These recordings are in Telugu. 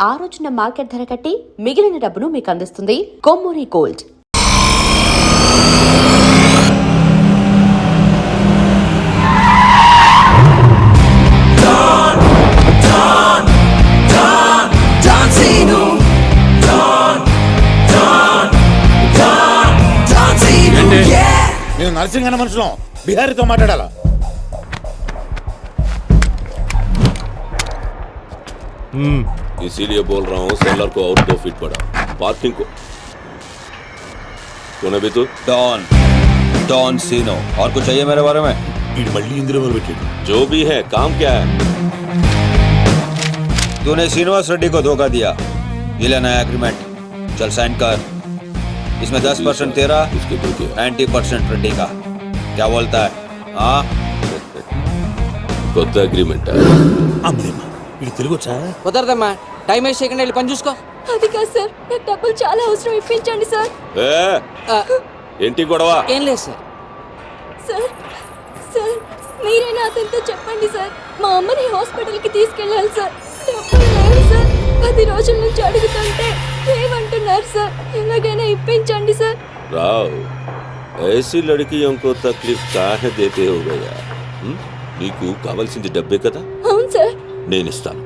ఆ రోజున మార్కెట్ ధర కట్టి మిగిలిన డబ్బును మీకు అందిస్తుంది కొమ్మూరి గోల్డ్. నేను నరసింహ మనుషులం బిహారీతో మాట్లాడాలా? इसीलिए बोल रहा हूँ सेलर को और 2 फीट बढ़ा पार्किंग को। कौन है तू? डॉन सीनो। और कुछ चाहिए मेरे बारे में? जो भी है काम क्या है? तूने श्रीनिवास रेड्डी को धोखा दिया, ये लेना है एग्रीमेंट, चल साइन कर। इसमें 10% तेरा, 90% रेड्डी का। क्या बोलता है? हाँ కొత్త అగ్రిమెంట్ కుదరదమ్మా, టైం వేస్ట్ చేయకుండా వెళ్ళి పని చూసుకో. అది కాదు సార్, నాకు డబ్బులు చాలా అవసరం, ఇప్పించండి సార్. ఏంటి గొడవ? ఏం లేదు సార్. సార్ సార్ మీరైనా అతనితో చెప్పండి సార్, మా అమ్మని హాస్పిటల్కి తీసుకెళ్ళాలి సార్. డబ్బులు లేవు సార్, 10 రోజుల నుంచి అడుగుతుంటే ఏమంటున్నారు సార్, ఎలాగైనా ఇప్పించండి సార్. రావ్ ऐसी लड़कियों को तकलीफ काहे देते हो गया? నీకు కావాల్సింది డబ్బే కదా? అవును సార్. నేను ఇస్తాను,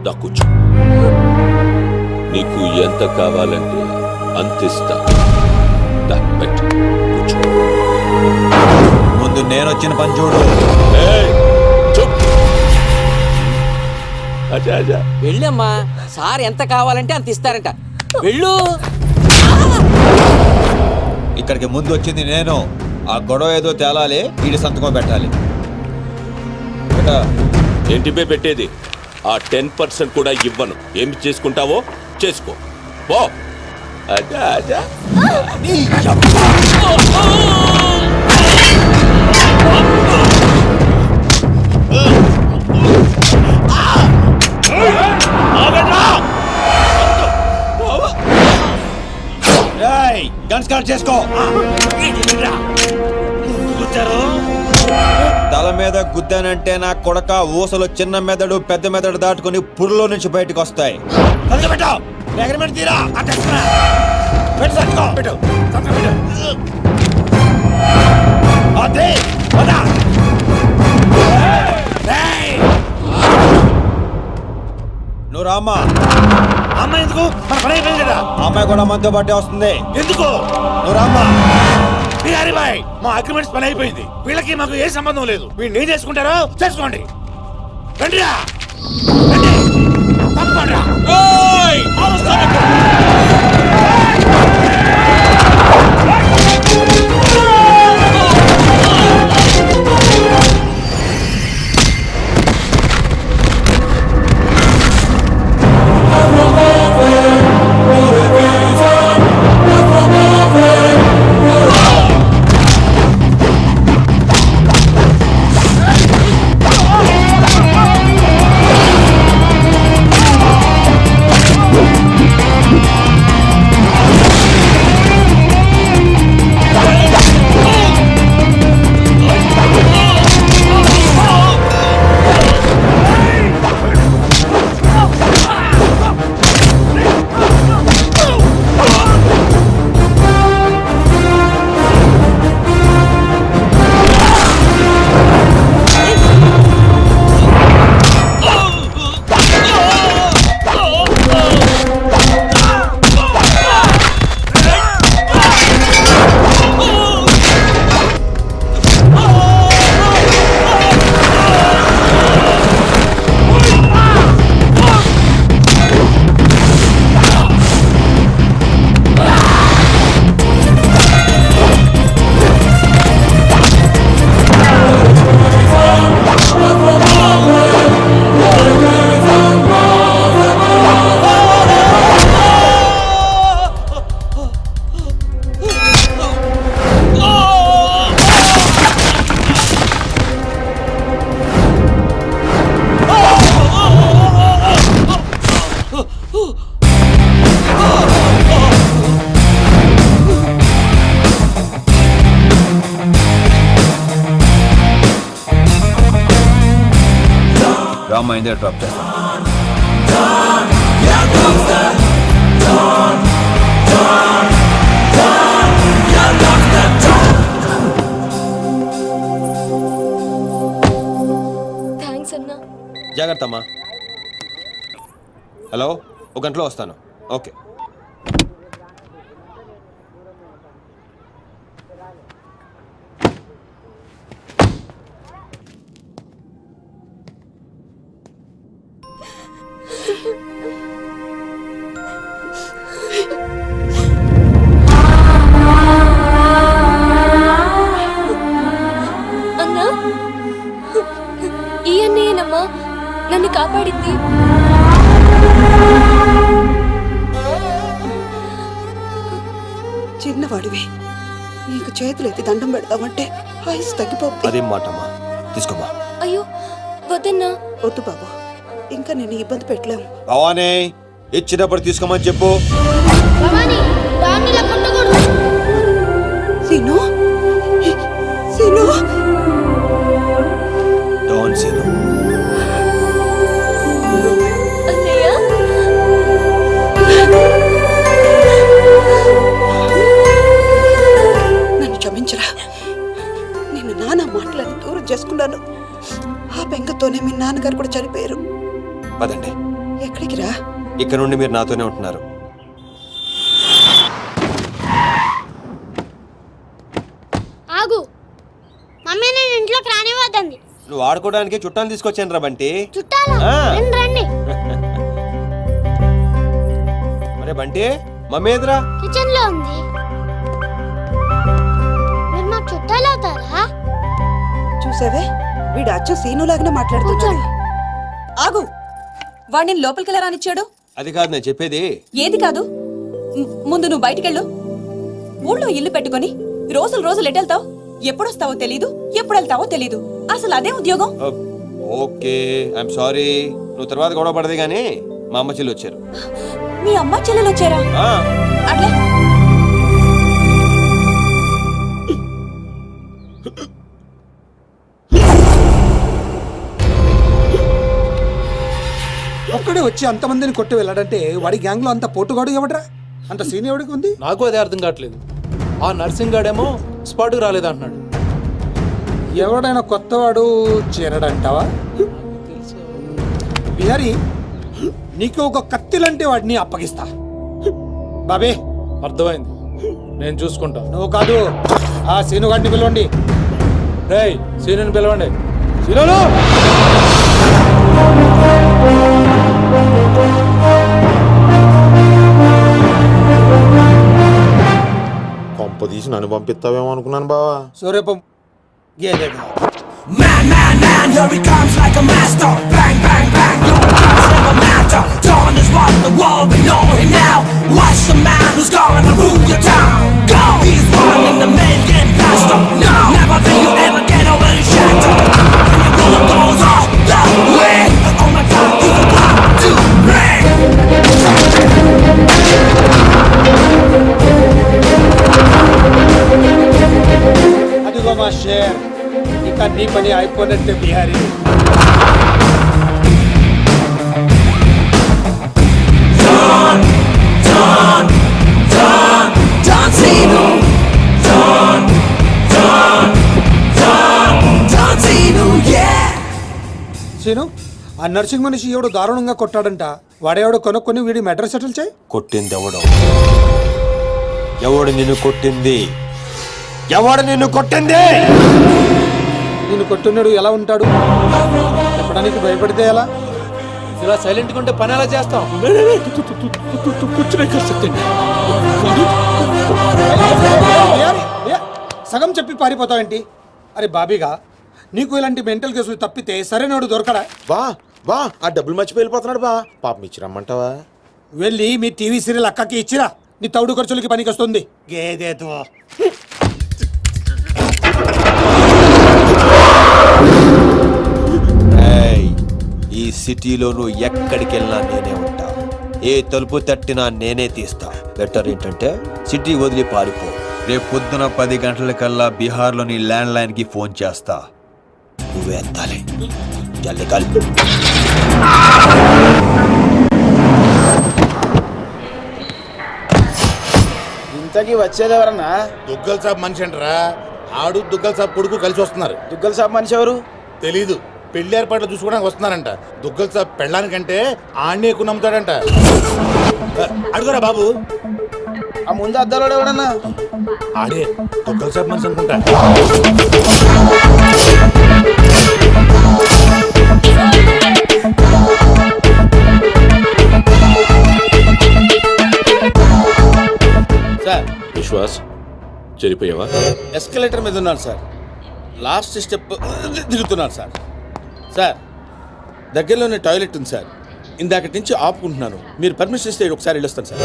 దా కూర్చో. నీకు ఎంత కావాలంటే అంత ఇస్తా. దా పెట్టు, కూర్చో. ముందు నేను వచ్చిన పని చూడు. అజా అజా వెళ్ళమ్మా, సార్ ఎంత కావాలంటే అంత ఇస్తారంట. వెళ్ళు. ఇక్కడికి ముందు వచ్చింది నేను. ఆ గొడవ ఏదో తేలాలి, వీడి సంతకం పెట్టాలి. ఏంటి పే పెట్టేది? ఆ 10% కూడా ఇవ్వను. ఏమి చేసుకుంటావో చేసుకో పో. అజా అజా గన్ స్టార్ట్ చేసుకో. తల మీద గుద్దానంటే నా కొడక ఊసలు చిన్న మెదడు పెద్ద మెదడు దాటుకుని పురులో నుంచి బయటకు వస్తాయి. నువ్వు రామ్మా. అమ్మాయి ఎందుకు? మన పని అయిపోయింది కదా. అమ్మాయి కూడా మనతో పాటే వస్తుంది. ఎందుకు? నువ్వు రామ్మా. బిహారీ బాయ్, మా అగ్రిమెంట్స్ పని అయిపోయింది. వీళ్ళకి మాకు ఏ సంబంధం లేదు. వీళ్ళు ఏం చేసుకుంటారో చేసుకోండి. రండిరా, రండి, తప్పకుండా. రామ్మా, ఇందే డ్రాప్ చేస్తాను. జాగ్రత్త అమ్మా. హలో, ఒక గంటలో వస్తాను. ఓకే. అన్నా, ఈ అన్నయ్యనమ్మా నన్ను కాపాడింది. చిన్నవాడివి, నీకు చేతులెత్తి దండం పెడతామంటే ఆయుస్ తగ్గిపోతుంది. అదేం మాటమ్మా, తీసుకోమ్మా. అయ్యో వద్దన్నా. వద్దు బాబు, ఇంకా నేను ఇబ్బంది పెట్టలేము. భవానీ, ఇచ్చినప్పుడు తీసుకోమని చెప్పు. సీను, సీను, డోంట్ సీను. అన్నయ్య, నన్ను క్షమించరా. నేను నాన్న మాటలని దూరం చేసుకున్నాను. ఆ బెంగతోనే మీ నాన్నగారు కూడా చనిపోయారు. పదండి, ఎక్కడికి రా? ఇక్కడ నుండి మీరు నాతోనే ఉంటున్నారు. ఆగు, మమ్మీ నేను ఇంట్లోకి రానివ్వద్దండి. నువ్వు ఆడుకోవడానికి చుట్టాలు తీసుకొచ్చాను రా బంటి. చుట్టాలా? ఆ. రండి రండి. మరే బంటి, మమ్మీ ఎదురా. కిచెన్ లో ఉంది. మీరు మాకు చుట్టాలు అవుతారా? చూసావే, వీడు అచ్చ సీనులాగానే మాట్లాడుతున్నాడు. కూర్చోండి. ఆగు, వాడిని లోపలికి రానిచ్చాడు. అది కాదు నేను చెప్పేది. ఏది కాదు, ముందు నువ్వు బయటికెళ్ళు. ఊళ్ళో ఇల్లు పెట్టుకొని రోజులు ఎటెళ్తావు? ఎప్పుడొస్తావో తెలీదు, ఎప్పుడు వెళ్తావో తెలీదు. అసలు అదే ఉద్యోగం. Okay, I'm sorry. నువ్వు తర్వాత గొడవ పడదే గానీ మా అమ్మ చెల్లి వచ్చారు. మీ అమ్మ చెల్లెలు వచ్చారా? ఆ, అట్లే ఒక్కడే వచ్చి అంతమందిని కొట్టి వెళ్ళాడంటే వాడి గ్యాంగ్ లో అంత పోటుగాడు ఎవడరా? అంత సీన్ ఎవడికి ఉంది? నాకు అదే అర్థం కావట్లేదు. ఆ నర్సింగ్ గాడేమో స్పాట్కి రాలేదంటున్నాడు. ఎవడైనా కొత్తవాడు చేరడంటావా? బిహారీ, నీకు ఒక కత్తిలంటే వాడిని అప్పగిస్తా. బాబే, అర్థమైంది, నేను చూసుకుంటా. నువ్వు కాదు, ఆ సీనుగాడిని పిలవండి. రేయ్, సీనుని పిలవండి. సీనులు! కొంప తీసి నన్ను పంపిస్తావేమో అనుకున్నాను బావా. సూర్యపం గేదెగా. Man, man, man, here he comes like a master. Bang, bang, bang, no comes never matter. Dawn is what the world we know him now. Watch the man who's gonna rule your town. Go! He's one in the million blaster. No! Never think you ever get over his shatter. And your bullet goes off the way. Oh my God, he's about to break. అదిగో మా షేర్, ఇక నీ పని అయిపోయినట్టే బిహారీ. సీను, ఆ నర్సింగ్ మనిషి ఎవడు దారుణంగా కొట్టాడంట. వాడేవాడు కొనుక్కొని వీడి మెటర్ సెటిల్ చేయి. కొట్టింది ఎవడు? ఎవడు నిన్ను కొట్టింది? ఎవడు నిన్ను కొట్టింది? నిన్ను కొట్టున్నాడు ఎలా ఉంటాడు? చెప్పడానికి భయపడితే ఎలా? ఇలా సైలెంట్గా ఉంటే పని ఎలా చేస్తాం? సగం చెప్పి పారిపోతావేంటి? అరే బాబీగా, నీకు ఇలాంటి మెంటల్ కేసులు తప్పితే సరైనడు దొరకడా? బా ఆ డబ్బులు మర్చిపోయి వెళ్ళిపోతున్నాడు బా. పాపం ఇచ్చిరమ్మంటావా? వెళ్ళి మీ టీవీ సీరియల్ అక్కకి ఇచ్చిరా. నీ తౌడు ఖర్చులకి పనికి వస్తుంది. గేదేతో ఈ సిటీలో నువ్వు ఎక్కడికి వెళ్ళినా నేనే ఉంటా. ఏ తలుపు తట్టినా నేనే తీస్తా. బెటర్ ఏంటంటే సిటీ వదిలి పారిపో. రేపు పొద్దున 10 గంటలకల్లా బీహార్లోని ల్యాండ్ లైన్ కి ఫోన్ చేస్తా. నువ్వే ఎత్తాలి. జల్ది కల్. ఇంతకీ వచ్చేది ఎవరన్నా? దుగ్గల్ సాబ్ మనిషి అంటారా? ఆడు దుగ్గల్ సాబ్ కొడుకు కలిసి వస్తున్నారు. దుగ్గల్ సాబ్ మనిషి ఎవరు తెలీదు. పెళ్లి ఏర్పాట్లు చూసుకోవడానికి వస్తున్నారంట. దుగ్గల సాబ్ పెళ్ళానికంటే ఆడిని ఎక్కువ నమ్ముతాడంట. అడుగురా బాబు. ఆ ముందు అద్దాలో ఎవడన్నా ఆడే దుగ్గల సాబ్ మనిషి అనుకుంటా. సార్ విశ్వాస్ చెరిపోయావా? ఎస్కలేటర్ మీద ఉన్నాను సార్. లాస్ట్ స్టెప్ దిగుతున్నాను సార్. సార్ దగ్గరలోనే టాయిలెట్ ఉంది సార్. ఇందాకటి నుంచి ఆపుకుంటున్నాను. మీరు పర్మిషన్ ఇస్తే ఒకసారి వెళ్ళొస్తాను సార్.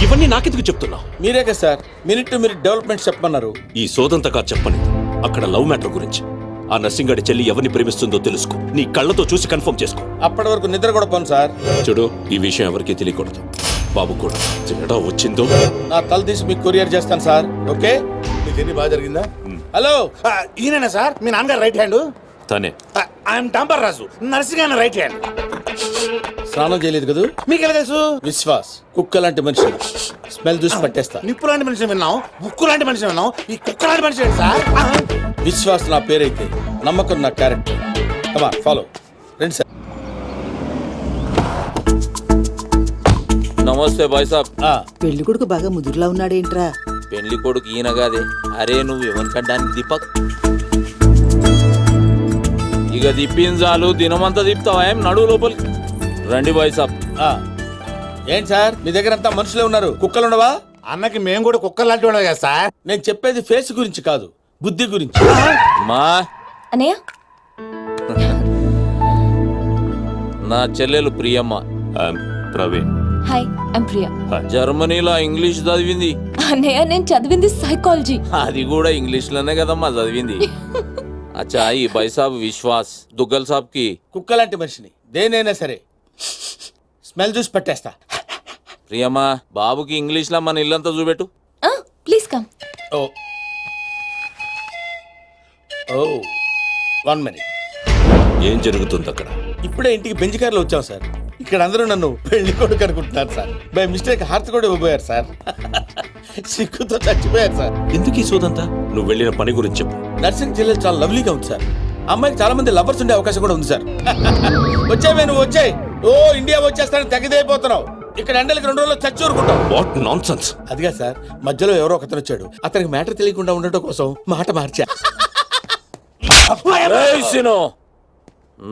ఇవన్నీ నాకెందుకు చెప్తున్నావు? మీరే కదా sir minute to minute development చెప్పమన్నారు. ఈ సోదంతగా చెప్పని అక్కడ లవ్ మ్యాటర్ గురించి. ఆ నర్సింగాడి చెల్లి ఎవరిని ప్రేమిస్తుందో తెలుసుకో. నీ కళ్ళతో చూసి కన్ఫర్మ్ చేసుకో. అప్పటి వరకు నిద్ర కూడా పోను సార్. చూడు, ఈ విషయం ఎవరికీ తెలియకూడదు. బాబు కూడా తేడా వచ్చిందో నా తల తీసి మీకు కొరియర్ చేస్తాను సార్. ఓకే? మీ జర్నీ బాగా జరిగిందా? హలో, ఈయన సార్ మీ నాన్నగారు రైట్ హ్యాండ్. తనే. ఐఎమ్ టాంబర్ రాజు, నర్సింగ్ రైట్ హ్యాండ్. స్నానం చేయలేదు కదా? మీకు ఎలా తెలుసు? విశ్వాస్ కుక్క లాంటి మనిషి. స్మెల్ చూసి పట్టేస్తా. నిప్పు లాంటి మనిషి విన్నాం, ఉక్కు లాంటి మనిషి విన్నాం, ఈ కుక్క లాంటి మనిషి ఏంటి సార్? విశ్వాస్ నా పేరైతే నమ్మకం నా క్యారెక్టర్. కమా ఫాలో రండి సార్. నమస్తే బాయ్ సాబ్. పెళ్లి కొడుకు బాగా ముదురులా ఉన్నాడేంట్రా? పెళ్లి కొడుకు ఈయన కాదే. అరే నువ్వు ఎవరికంటానికి దీపక్. ఇక దిప్పిన చాలు, దినమంతా దిప్తావా? ఏం నడువు లోపలికి రండి బాయ్ సాబ్. ఏంటి సార్ మీ దగ్గర అంతా మనుషులే ఉన్నారు, కుక్కలు ఉండవా? అన్నకి మేము కూడా కుక్క లాంటి వాళ్ళం కదా సార్. నేను చెప్పేది ఫేస్ గురించి కాదు, బుద్ధి గురించి. మా అన్నయ్య నా చెల్లెలు ప్రియమ్మ. ప్రవీణ్. Hi, I'm Priya. జర్మనీలో ఇంగ్లీష్ చదివింది. అన్నయ్య నేను చదివింది సైకాలజీ. అది కూడా ఇంగ్లీష్ లోనే కదమ్మా చదివింది. అచ్చా ఈ బాయ్ సాబ్ విశ్వాస్ దుగ్గల్ సాబ్ కి కుక్క లాంటి మనిషిని. దేనైనా సరే స్మెల్ చూసి పట్టేస్తా. ప్రియమ్మా, బాబుకి ఇంగ్లీష్ లో మన ఇల్లంతా చూపెట్టు. Please come. Oh oh 1 minute. ఏం జరుగుతుంది అక్కడ? ఇప్పుడే ఇంటికి బెంచ్ కార్లో వచ్చాం సార్. ఇక్కడ అందరూ నన్ను పెళ్లి కొడుకు అనుకుంటున్నారు సార్. బై మిస్టేక్ హార్ట్ కూడా ఇవ్వబోయారు సార్. సిక్కుతో చచ్చిపోయారు సార్. ఎందుకు ఈ సోదంతా? నువ్వు వెళ్ళిన పని గురించి చెప్పు. నర్సింగ్ జిల్లా చాలా లవ్లీగా ఉంది సార్. అమ్మాయికి చాలా మంది లవర్స్ ఉండే అవకాశం కూడా ఉంది సార్. వచ్చావే నువ్వు, వచ్చాయి. ఓ ఇండియా వచ్చేస్తానని తెగదైపోతున్నావు. ఇక్కడ ఎండలకి 2 రోజుల్లో చచ్చి ఊరుకుంటావు. What nonsense. అదిగా సార్, మధ్యలో ఎవరో ఒకతను వచ్చాడు. అతనికి మ్యాటర్ తెలియకుండా ఉండటం కోసం మాట మార్చా. ఏయ్ సినో,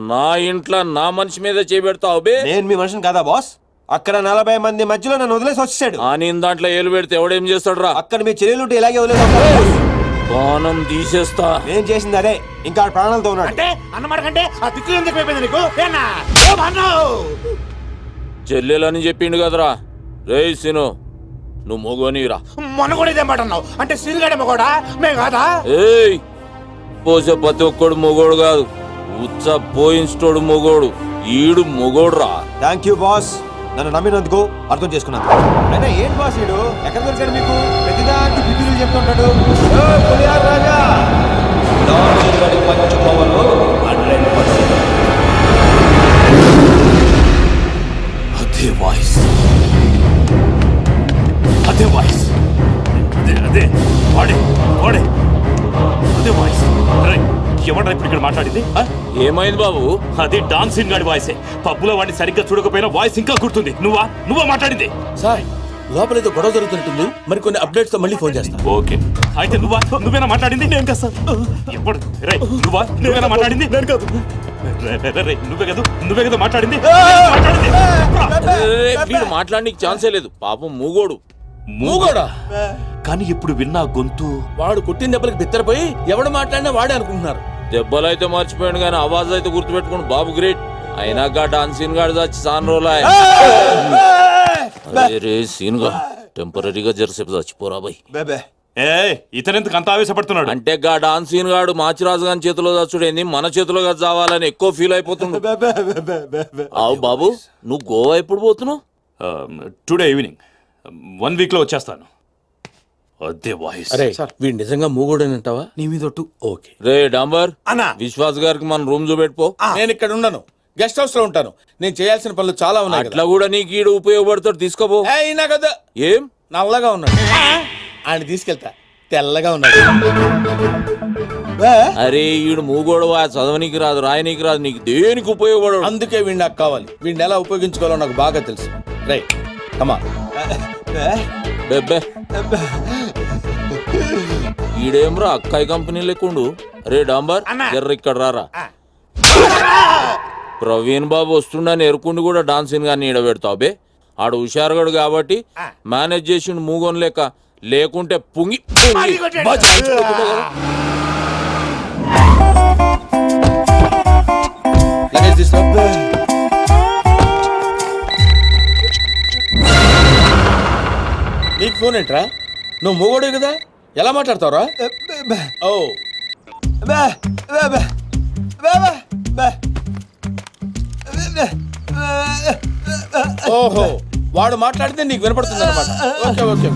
నా ఇంట్లో నా మనిషి మీద చేపెడతావు బే. నేను మీ మనిషిని కాదా బాస్? అక్కడ 40 మంది మధ్యలో నన్ను వదిలేసి వచ్చేసాడు. ఆ నేను దాంట్లో ఏలు పెడితే ఎవడేం చేస్తాడు రా? అక్కడ మీ చెల్లెలుంటే ఇలాగే వదిలేసి ప్రాణం తీసేస్తా. నేను చేసింది అదే, ఇంకా ప్రాణాలతో ఉన్నాడు. అంటే అన్నమాట కంటే ఆ తిట్లు ఎందుకు అయిపోయింది నీకు? ఏనా? ఓ మన్నో! చెల్లెలని చెప్పిండు కదరా. రేయ్ సిను, నువ్వు మొగోనిరా. మొన్న కూడా ఇదే మాట అన్నావు. అంటే సీనుగాడేమో కూడా మేము కాదా? ఏయ్ పోసే ప్రతి ఒక్కడు మొగోడు కాదు, ఉచ్చ పోయించోడు మొగోడు. ఈడు మొగోడు రా. థ్యాంక్ యూ బాస్, నన్ను నమ్మినందుకు, అర్థం చేసుకున్నాను. అయినా ఏంటి బాస్ వీడు? ఎక్కడ దొరికాడు మీకు? ప్రతిదానికి బిడ్డలు చెప్తుంటాడు. రాజా పంచ పవర్లో 100%. అదే వాయిస్, అదే వాయిస్, అదే అదే వాడే వాడే, అదే వాయిస్. ఎవడ్రా ఇప్పుడు ఇక్కడ మాట్లాడింది? ఏమైంది బాబు? అది డాన్సింగ్ గాడి వాయిసే. పబ్బులో వాడిని సరిగ్గా చూడకపోయినా వాయిస్ ఇంకా గుర్తుంది. నువ్వా మాట్లాడింది? సార్ లోపల ఏదో గొడవ జరుగుతున్నట్టుంది. మరి కొన్ని అప్డేట్స్ తో మళ్ళీ ఫోన్ చేస్తా. ఓకే, అయితే నువ్వేనా మాట్లాడింది? నేను కాదు సార్. ఎప్పుడు నువ్వేనా మాట్లాడింది? నేను కాదు. నువ్వే కదా మాట్లాడింది. వీడు మాట్లాడడానికి ఛాన్సే లేదు. పాపం మూగోడు. మూగోడా? కానీ ఇప్పుడు విన్నా గొంతు. వాడు కొట్టిన దెబ్బలకి బిత్తరపోయి ఎవడు మాట్లాడినా వాడే అనుకుంటున్నారు. దెబ్బలైతే మర్చిపోయాడు కానీ ఆవాజ్ అయితే గుర్తుపెట్టుకోండి. బాబు గ్రేట్. అయినాక డాన్సీన్ గాడు చచ్చి సాన్ రోజులు. రే సీన్ గా టెంపరీగా జరసేపు చచ్చిపోరా బాయ్. ఇతనెందుకు అంత ఆవేశపడుతున్నాడు? అంటే గా డాన్సీన్ గాడు మాచిరాజు గారి చేతిలో చచ్చుడేంది, మన చేతిలో చావాలని ఎక్కువ ఫీల్ అయిపోతున్నాడు. అవు బాబు, నువ్వు గోవా ఎప్పుడు పోతున్నావు? Today evening. 1 week లో వచ్చేస్తాను. అదే వాయిస్. అరే వీడు నిజంగా మూగోడనంటావా? నీ మీద ఒట్టు. ఓకే రే డాంబర్ అన్నా, విశ్వాస్ గారికి మన రూమ్ చూపెట్టుకో. నేను ఇక్కడ ఉండను, గెస్ట్ హౌస్ లో ఉంటాను. నేను చేయాల్సిన పనులు చాలా ఉన్నాయి. అట్లా కూడా నీకు ఈడు ఉపయోగపడతాడు, తీసుకోపో. అయినా కదా ఏం నల్లగా ఉన్నాడు, ఆయన తీసుకెళ్తా. తెల్లగా ఉన్నాడు. అరే ఈడు మూగోడు చదవనీకి రాదు రాయనీకి రాదు నీకు దేనికి ఉపయోగపడడు. అందుకే వీడిని నాకు కావాలి. వీడిని ఎలా ఉపయోగించుకోవాలో నాకు బాగా తెలుసు. రైట్ కమా. బెబ్బే ఈడేమ్రా అక్కాయి కంపెనీ లేకుండు. రే డాంబర్ ఎర్ర ఇక్కడ రారా. ప్రవీణ్ బాబు వస్తుండని ఎరుకుండి కూడా డాన్సింగ్ గాని ఈడబెడతావు బే. ఆడు హుషారుగాడు కాబట్టి మేనేజ్ చేసిండు మూగోన్ లేక, లేకుంటే పుంగి లగేజ్ తీసుకో. నీకు ఫోన్ ఏంట్రా? నువ్వు మూగోడే కదా, ఎలా మాట్లాడతావురా? ఓ ఓహో, వాడు మాట్లాడితే నీకు వినపడుతుంది అనమాట. Okay okay.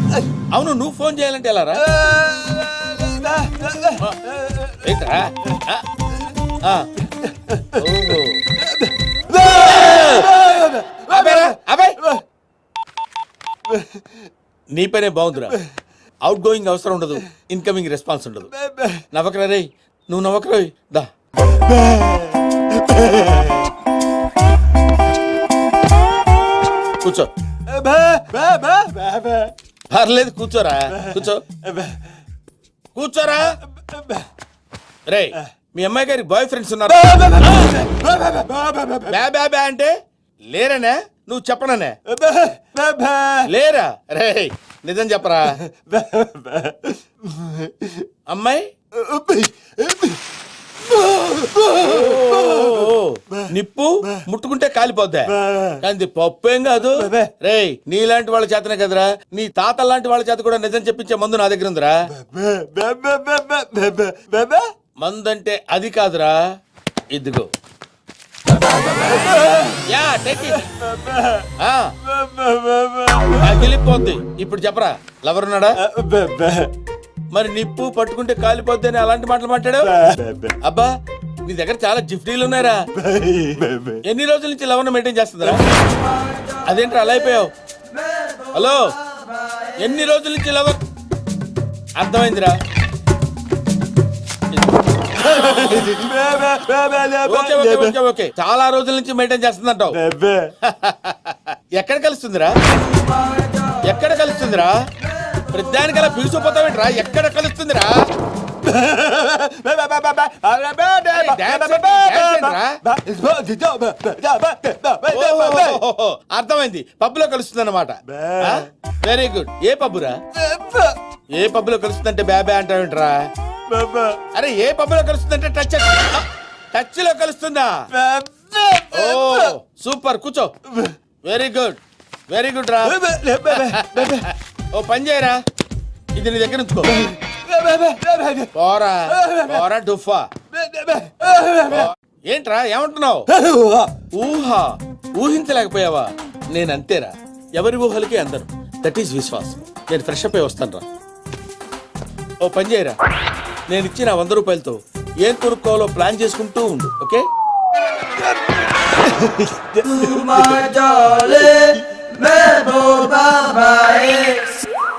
అవును, నువ్వు ఫోన్ చేయాలంటే ఎలా రా? ఏంట్రా? ఓహో. నీ పనే బాగుందిరా. అవుట్ గోయింగ్ అవసరం ఉండదు, ఇన్కమింగ్ రెస్పాన్స్ ఉండదు. నవ్వకరా రే, నువ్వు నవ్వకరా. దా కూర్చో. పర్లేదు కూర్చోరా, కూర్చో కూర్చోరా. రే, మీ అమ్మాయి గారి బాయ్ ఫ్రెండ్స్ ఉన్నారు? బ్యా అంటే లేరనే? నువ్వు చెప్పననే? లేరా? రే నిజం చెప్పరా. అమ్మాయి నిప్పు ముట్టుకుంటే కాలిపోద్దా, కానీ పప్పు ఏం కాదు. రే, నీలాంటి వాళ్ళ చేతనే కదరా, నీ తాత లాంటి వాళ్ళ చేత కూడా నిజం చెప్పించే మందు నా దగ్గర ఉందిరా. మందు అంటే అది కాదురా, ఇదిగో. అగిలిపోద్ది. ఇప్పుడు చెప్పరా, లవర్ ఉన్నాడా? మరి నిప్పు పట్టుకుంటే కాలిపోద్ది అని అలాంటి మాటలు మాట్లాడు. అబ్బా, నీ దగ్గర చాలా జిఫ్టీలు ఉన్నారా. ఎన్ని రోజుల నుంచి లవర్ మెయింటైన్ చేస్తుందా? అదేంటి అలా అయిపోయావు? హలో, ఎన్ని రోజుల నుంచి లవర్? అర్థమైందిరా. ఓకే, చాలా రోజుల నుంచి మెయింటైన్ చేస్తుందంటావు. ఎక్కడ కలుస్తుందిరా? ఎక్కడ కలుస్తుందిరా? ప్రతిదానికలా పిలిచిపోతావేంట్రా? ఎక్కడ కలుస్తుందిరా? అర్థమైంది, పబ్బులో కలుస్తుంది అన్నమాట. Very good. ఏ పబ్బురా? ఏ పబ్బులో కలుస్తుందంటే బ్యాబా అంటావేంట్రా? అరే, ఏ పబ్బులో కలుస్తుందంటే టచ్ లో కలుస్తుందా? ఓ సూపర్, కూర్చో. వెరీ గుడ్, వెరీ గుడ్ రా. ఓ పని చేయరా, ఇది నీ దగ్గర ఉంచుకో. పోరా పోరా డుఫా. ఏంట్రా ఏమంటున్నావు? ఊహా, ఊహించలేకపోయావా? నేను అంతేరా, ఎవరి ఊహలకి అందరు. దట్ ఈస్ విశ్వాసం. నేను ఫ్రెష్ అప్ అయి వస్తాను రా. ఓ పని చేయరా, నేను ఇచ్చిన 100 రూపాయలతో ఏం కొనుక్కోవాలో ప్లాన్ చేసుకుంటూ ఉండు. ఓకే?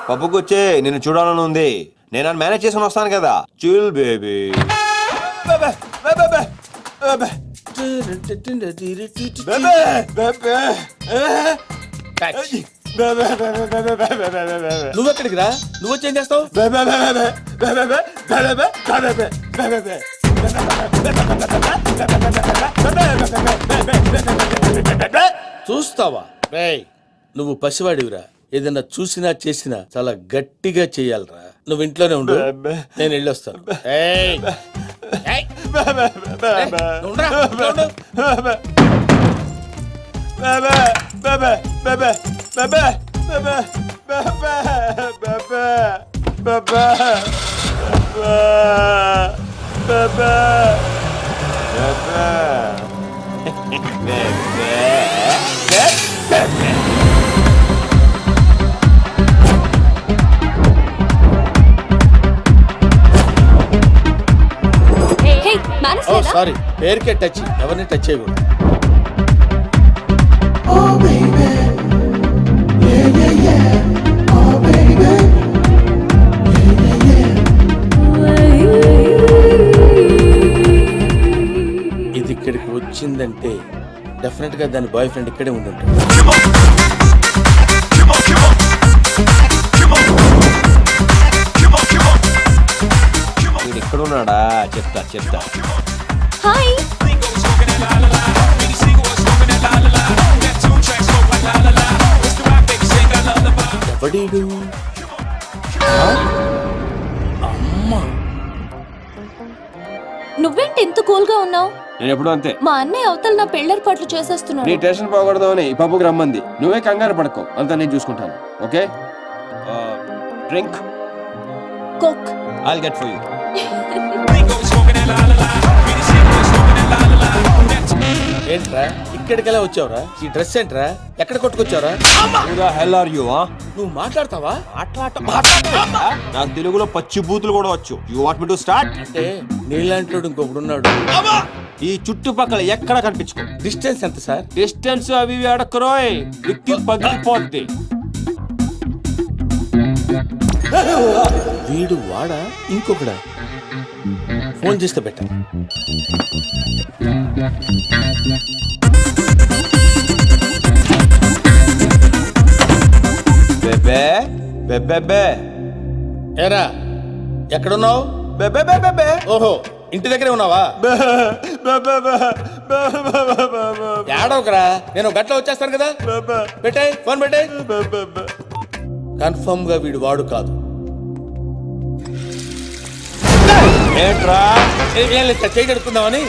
పప్పుకొచ్చే నిన్ను చూడాలని ఉంది. నేను మేనేజ్ చేసుకుని వస్తాను కదా. Chill baby. నువ్వెక్కడికి రా? నువ్వు వచ్చి ఏం చేస్తావు? చూస్తావా? నువ్వు పసివాడివిరా. ఏదన్నా చూసినా చేసినా చాలా గట్టిగా చెయ్యాలరా. నువ్వు ఇంట్లోనే ఉండు, నేను వెళ్ళొస్తాను. సారీ, పేరుకే టచ్, ఎవరిని టచ్ చేయకూడదు. డెఫినెట్ గా దాని బాయ్ ఫ్రెండ్ ఇక్కడే ఉండి ఉంటాడు. వీడు ఎక్కడున్నాడా? చెప్తా చెప్తా. హాయ్ ఎవడీడు? నువ్వేంటి ఎంత కూల్ గా ఉన్నావు? నేను ఎప్పుడు అంతే. మా అన్నయ్య అవతల నా పెళ్ళేర్పాట్లు చేసేస్తున్నాడు. నీ టెన్షన్ పోకూడదు అని ఈ పప్పుకి రమ్మంది. నువ్వే కంగారు పడుకో, అంతా నేను చూసుకుంటాను. Okay, drink coke. I'll get for you. ఏంట్రా ఇక్కడికెలా వచ్చావురా? ఈ డ్రెస్ ఏంట్రా? ఎక్కడ కొట్టుకొచ్చావురా? Hell are you? నువ్వు మాట్లాడతావా? నాకు తెలుగులో పచ్చి బూతులు కూడా వచ్చు. You want me to start? అంటే నీలాంటి ఇంకొకడు ఉన్నాడు. ఈ చుట్టుపక్కల ఎక్కడ కనిపించుకో. డిస్టెన్స్ ఎంత సార్? డిస్టెన్స్ అవి ఇవి అడక్కరోయ్, విక్కి పగిలిపోద్ది. వీడు వాడా ఇంకొకడా? ఫోన్ చేస్తే బెటర్. బెబే బెబెబే ఏరా ఎక్కడున్నావు? బెబే బెబెబే. ఓహో ఇంటి దగ్గరే ఉన్నావా? ఏడవకరా, నేను గట్ల వచ్చేస్తాను కదా. పెట్టాయి ఫోన్ పెట్టాయి. కన్ఫర్మ్ గా వీడు వాడు కాదు. ఏంట్రా? ఏం లేదు సార్, చేయి కడుక్కుందామని.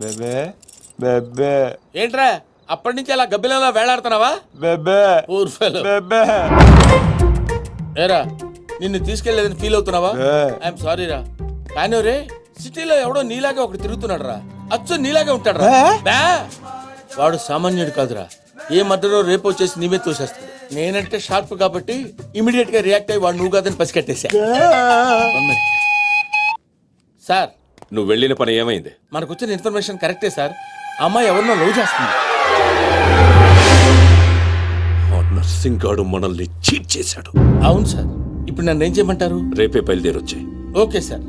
బెబే బెబే ఏంట్రా అప్పటి నుంచి అలా గబ్బిలంలో వేలాడుతున్నావా? బెబే పూర్ ఫెలో. బెబే. ఏరా నిన్ను తీసుకెళ్లేదని ఫీల్ అవుతున్నావా? ఏ. ఐఎమ్ సారీ రా. కానీ రే సిటీలో ఎవడో నీలాగే ఒకటి తిరుగుతున్నాడు రా. అచ్చు నీలాగే ఉంటాడు రా. బే. వాడు సామాన్యుడు కాదురా. ఏ మధ్యలో రేపు వచ్చేసి నీవే తోసేస్తాడు. నేనంటే షార్ప్ కాబట్టి ఇమీడియట్ గా రియాక్ట్ అయ్యి వాడు నువ్వు కాదని పసిగట్టేశా. సార్ నువ్వు వెళ్ళిన పని ఏమైంది? మనకు వచ్చిన ఇన్ఫర్మేషన్ కరెక్టే సార్. ఆ అమ్మాయి ఎవరినో లవ్ చేస్తుంది. ఆ నర్సింగ్ గాడు మనల్ని చీట్ చేశాడు. అవును సార్. ఇప్పుడు నన్ను ఏం చేయమంటారు? రేపే బయలుదేరొచ్చాయి. Okay sir.